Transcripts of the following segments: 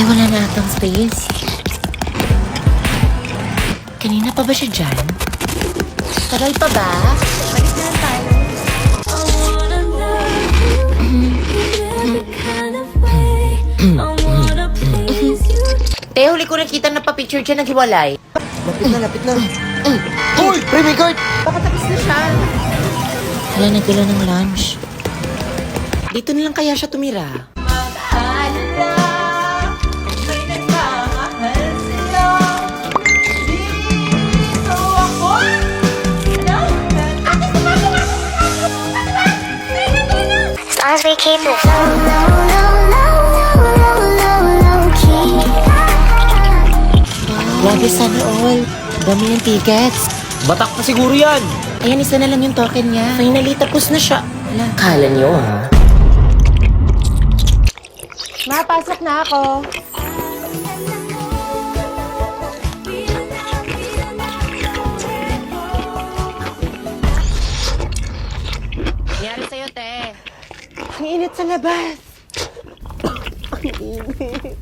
Ay, wala na atang space. Kanina pa ba siya dyan? Tagal pa ba? Balik na lang tayo. Te, huli ko nakita na pa-picture dyan naghiwalay. Lapit na. Uy! Premi card! Baka tapos na siya. Hala, nagdala ng lunch. Dito na lang kaya siya tumira. As we keep it Grabe, sana all. Dami ng tickets. Batak pa siguro yan! Ayan, isa na lang yung token niya. Finally, tapos na siya. Wala. Kala niyo ha? Mapasok na ako. Nangyari sa'yo, te. Ang init sa labas. Ang init.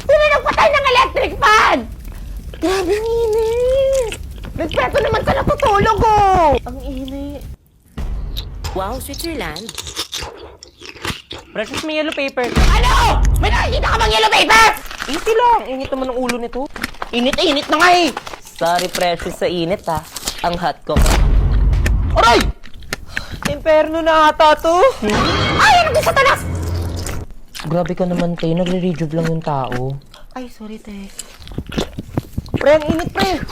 Sino nagpatay ng electric fan? Grabe ang init. Respeto naman sa natutulog, oh. Ang init. Wow, Switzerland. Precious, may yellow paper. Ano? May nakikita ka bang yellow paper? Easy lang. Init naman ang ulo nito. Init na nga eh. Sorry, Precious, sa init ha. Ang hot ko. Aray! Imperno na ata to. Ay, ano sa talas? Grabe ka naman, te. Nagre-rejuve lang yung tao. Ay, sorry, te. Pre, ang init, pre.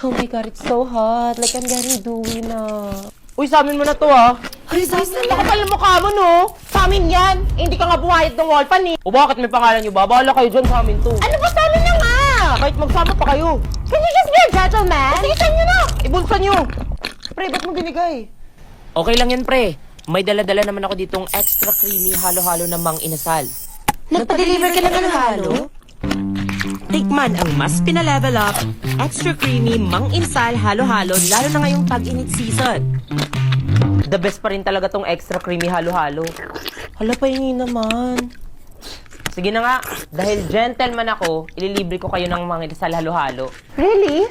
Oh my God, it's so hot. Like, I'm getting dewy na. Uy, sa amin mo na to, ha? Precise na nakapal ang mukha mo, no? Sa amin yan. Eh, hindi ka nga bumayad ng wall fan, eh. O bakit may pangalan nyo ba? Bahala kayo dyan sa amin to. Ano ba sa amin na nga? Kahit magsama pa kayo. Can you just be a gentleman? Sige, sa inyo na. Ibulsa nyo. Pre, ba't mo binigay? Okay lang yan, pre. May dala-dala naman ako ditong extra creamy halo-halo na mang inasal. Nagpa-deliver ka ng halo-halo? Tikman ang mas pinalevel up, extra creamy, mang-insal, halo-halo, lalo na ngayong pag-init season. The best pa rin talaga tong extra creamy halo-halo. Hala, pahingi naman. Sige na nga, dahil gentleman ako, ililibre ko kayo ng mga inasal halo-halo. Really?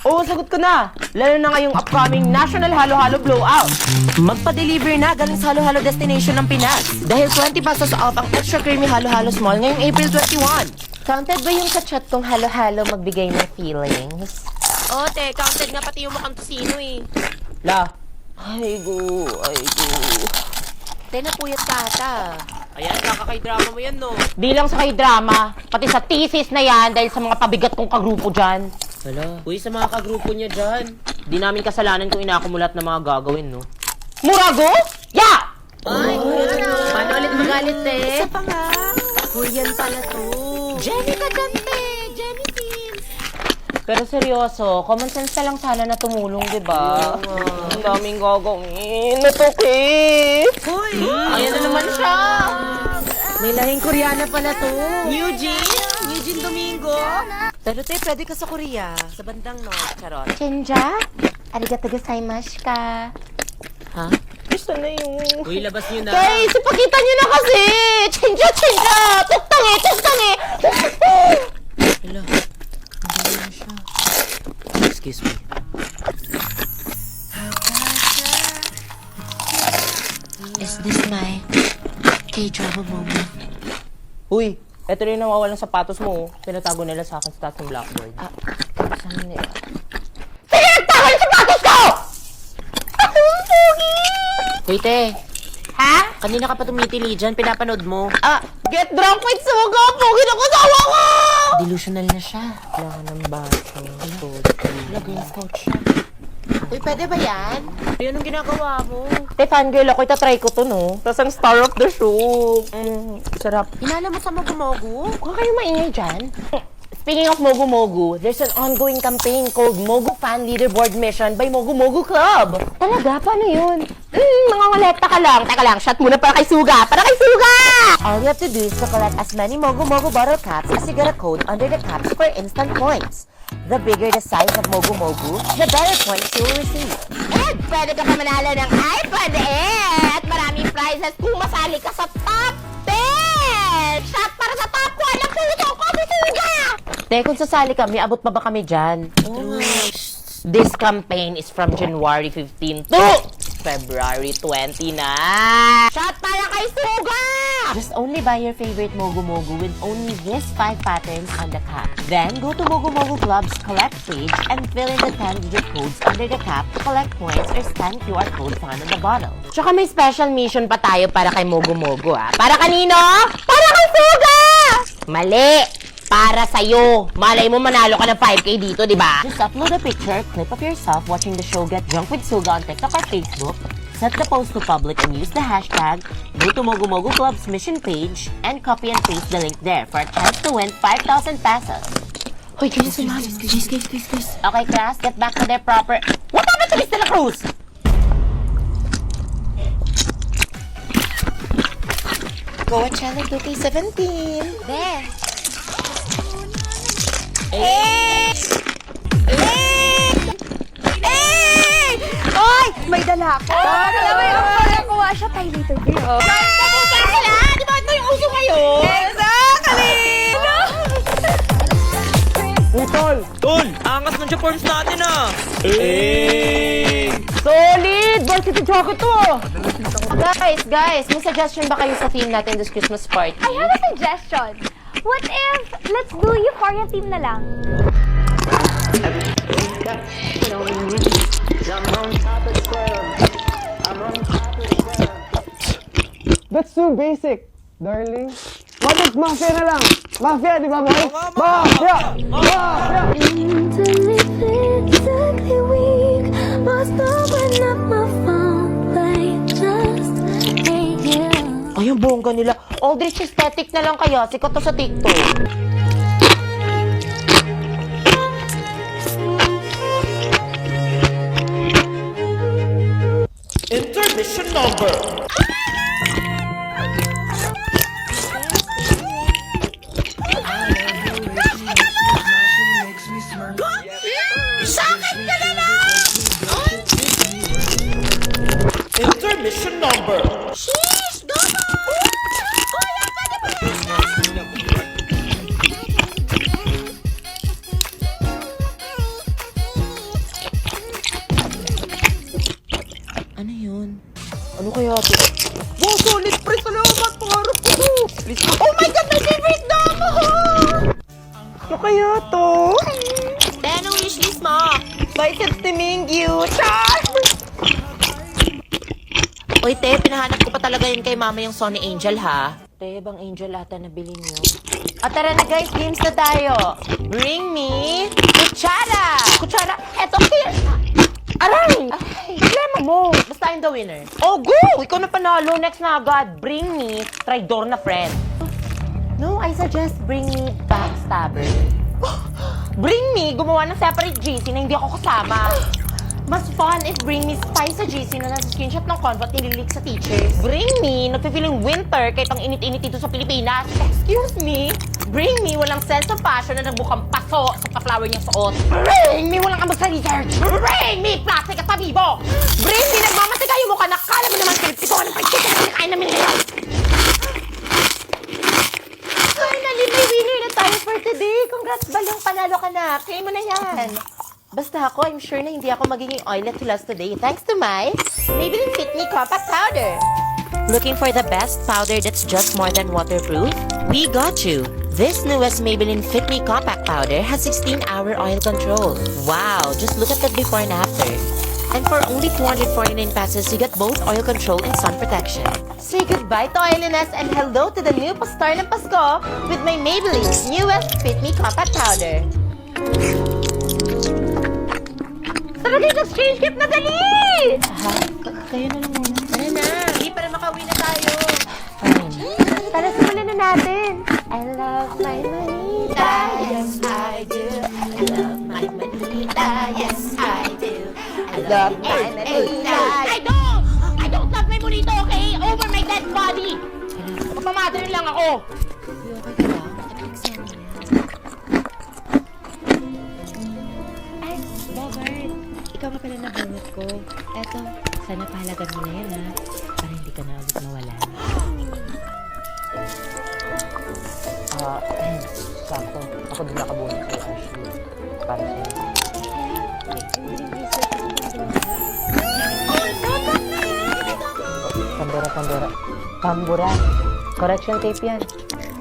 Oo, sagot ko na. Lalo na ngayong upcoming National Halo-Halo Blowout. Magpa-deliver na galing sa halo-halo destination ng Pinas. Dahil 20 pesos off ang extra creamy halo-halo small ngayong April 21. Counted ba yung sa-chat kong halo-halo magbigay ng feelings? Oh, te, counted nga pati yung mukhang tosino eh. La. Ay, go. Te, napuyat ka ata. Ayan, kakakay-drama mo yan, no? Di lang sa kay drama, pati sa thesis na yan dahil sa mga pabigat kong kagrupo dyan. Hala. Uy, sa mga kagrupo niya dyan. Di namin kasalanan kung inakumulat na mga gagawin, no? Murago? Ya! Ay, paano ulit magalit, te? Isa pa nga. Korean pala to. Jenny ka dyan, te. Jenny Teams. Pero seryoso, common sense na lang sana na tumulong, di ba? Ang daming gagawin. Natuki! Hoy! Ayan na naman siya! May lahing Koreana pala to. Eugene Domingo. Pero te, pwede ka sa Korea. Sa bandang north, charot. Chenja? Arigato gozaimasu ka. Ha? Gusto na yun. Uy, labas niyo na. Guys, ipakita nyo na kasi! Chenja! Tuktangi! Hala, hindi na siya. Excuse me. Is this my K-drama moment? Uy, eto rin nawawalang sapatos mo. Pinatago nila sa akin sa taas ng blackboard. Saan nila? Sige, nagtawa yung sapatos ko! Hoy, te. Ha? Kanina ka pa tumitili dyan, pinapanood mo. Get drunk with sugo! Pogi na kasawa ko! Delusional na siya. Kailangan ng baso. Hala, girl scout siya. Uy, pwede ba yan? Ay, anong ginagawa mo? Te, fangirl ako, itatry ko to, no? Tapos ang star of the show. Sarap. Inala mo sa Mogu-Mogu? Huwag kayo maingay dyan. Speaking of Mogu Mogu, there's an ongoing campaign called Mogu Fan Leaderboard Mission by Mogu Mogu Club. Talaga? Paano yun? Mga ngolekta ka lang. Teka lang, shot muna para kay Suga. Para kay Suga! All you have to do is to collect as many Mogu Mogu bottle caps as you get a code under the caps for instant points. The bigger the size of Mogu Mogu, the better points you will receive. And pwede ka pa manalo ng iPad at maraming prizes kung masali ka sa top 10! Shot para sa top 1 ng puto! Te, kung sasali kami, abot pa ba kami dyan? This campaign is from January 15 to February 20 na. Shot para kay Suga! Just only buy your favorite Mogu Mogu with only these 5 patterns on the cap. Then, go to Mogu Mogu Club's collect page and fill in the 10-digit codes under the cap to collect points or scan QR code found on the bottle. Tsaka may special mission pa tayo para kay Mogu Mogu, ha? Para kanino? Para kay Suga! Mali! Para sa'yo. Malay mo manalo ka ng 5K dito, di ba? Just upload a picture, clip of yourself watching the show Get Drunk with Suga on TikTok or Facebook, set the post to public and use the hashtag, go to Mogu Mogu Club's mission page, and copy and paste the link there for a chance to win 5,000 pesos. Hoy, Chris, Chris. Okay, class, get back to their proper... What happened to Miss De La Cruz? Go at channel 2K17. There. Oy! May dala ako! Alam mo yung kuha siya tayo later video. Kamusta sila? Di ba ito yung uso ngayon? Exactly! Tol, angas ng Japorms natin ah! Solid! Varsity jacket to! Guys, may suggestion ba kayo sa theme natin this Christmas party? I have a suggestion. What if, let's do Euphoria theme na lang? That's too basic, darling. What if mafia na lang? Mafia, di ba, boy? Mafia! Mafia! Mentally physically weak. Must open up my phone, but just ain't you. Ay, ang bongga nila. Aldrich aesthetic na lang kaya. Sikat to sa TikTok. Intermission number! Intermission number! Ano yun? Ano kaya ito? Wow, solid pre! Salamat! Pangarap ko to! Oh my God! My favorite damo! Ano kaya to? Te, anong wishlist mo? Biceps ni Mingyu! Char! Uy, te, pinahanap ko pa talaga yun kay mama yung Sony Angel, ha? Te, bang Angel ata nabili niyo? At tara na guys, games na tayo. Bring me kutsara! Kutsara? Eto, here! Aray! Ay, problema mo. Basta I'm the winner. Oh, go! Ikaw na panalo. Next na agad. Bring me traidor na friend. No, I suggest bring me backstabber. Bring me gumawa ng separate GC na hindi ako kasama. Mas fun if bring me spy sa GC na nasa screenshot ng convo at nililik sa teachers. Bring me nagpipiling winter kahit ang init-init dito sa Pilipinas. Excuse me. Bring me walang sense of fashion na nagbukang paso sa pa-flower niyang suot. Bring me walang ambag sa research. Bring me plastic at pabibo. Bring me nagmamasigay yung mukha na kala mo naman ito ko ng pagkita na kinakain namin ngayon. Finally, may winner na tayo for today. Congrats, Balong, panalo ka na. Kaya mo na yan. Basta ako, I'm sure na hindi ako magiging oilet to last today thanks to my Maybelline Fit Me Compact Powder. Looking for the best powder that's just more than waterproof? We got you! This newest Maybelline Fit Me Compact Powder has 16-hour oil control. Wow, just look at that before and after. And for only 249 pesos, you get both oil control and sun protection. Say goodbye to oiliness and hello to the new pastar ng Pasko with my Maybelline's newest Fit Me Compact Powder. Tara guys, exchange gift na dali! Ha? Kayo na lang muna. Tara na. Hindi, para makauwi na tayo. Tara, simulan na natin. I love my manita, yes I do. I love my manita, yes I do. I love my manita. I don't love my manita, okay? Over my dead body. Magmamadrin lang ako. Okay ka lang? Ay, Bogart. Ikaw pa pala nabunot ko. Eto, sana pahalagan mo na yan, ha? Para hindi ka na ulit mawala. sakto. Ako din nakabunot sa'yo, Ashley. Para sa'yo. Pandora. Pambura. Correction tape yan.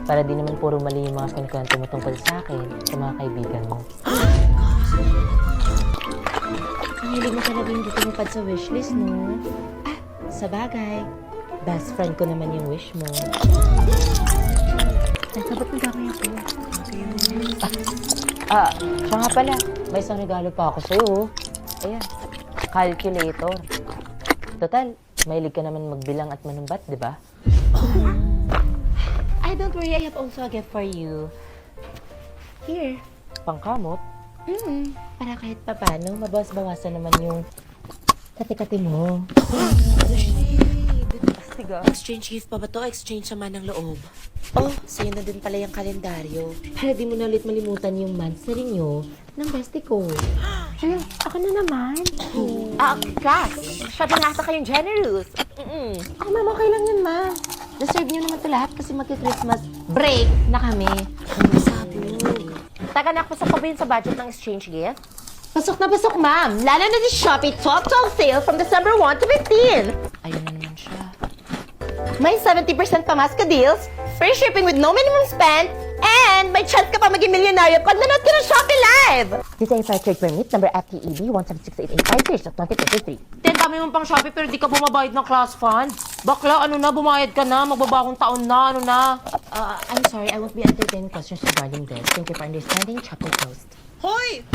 Para di naman puro mali yung mga kwento mo tungkol sa akin, sa mga kaibigan mo. Ang hilig mo talaga yung tumupad sa wishlist, no? Ah, sa bagay. Best friend ko naman yung wish mo. Nasabot mo gamay ako. Siya nga pala. May isang regalo pa ako sa'yo. Ayan. Calculator. Total, mahilig ka naman magbilang at manumbat, di ba? Ay, don't worry. I have also a gift for you. Here. Pangkamot. Para kahit papano, mabawas-bawasan naman yung kati-kati mo. Sige. Exchange gift pa ba to? Exchange naman ng loob. Oh, sa'yo na din pala yung kalendaryo. Para di mo na ulit malimutan yung months na rinyo ng bestie ko. Ako na naman. Crush! Siya pa nasa kayong generous. Ako, ma'am, okay lang yun, ma'am. Deserve nyo naman ito lahat kasi magki-Christmas break na kami. Sabog. Taga nakapasok pa ba yun sa budget ng exchange gift? Pasok na pasok, ma'am. Lalo na si Shopee Top 12 sale from December 1 to 15. Ayun na naman siya. May 70% pamaska deals, free shipping with no minimum spend, and may chance ka pa maging milyonaryo pag nanood ka ng Shopee Live! Design trade permit number FTEB 1768885 series of 2023. Ten, dami mo pang Shopee pero di ka bumabayad ng class fund. Bakla, ano na, bumayad ka na, magbabagong taon na, ano na. I'm sorry, I won't be entertaining questions regarding this. Thank you for understanding. Chapter closed. Hoy!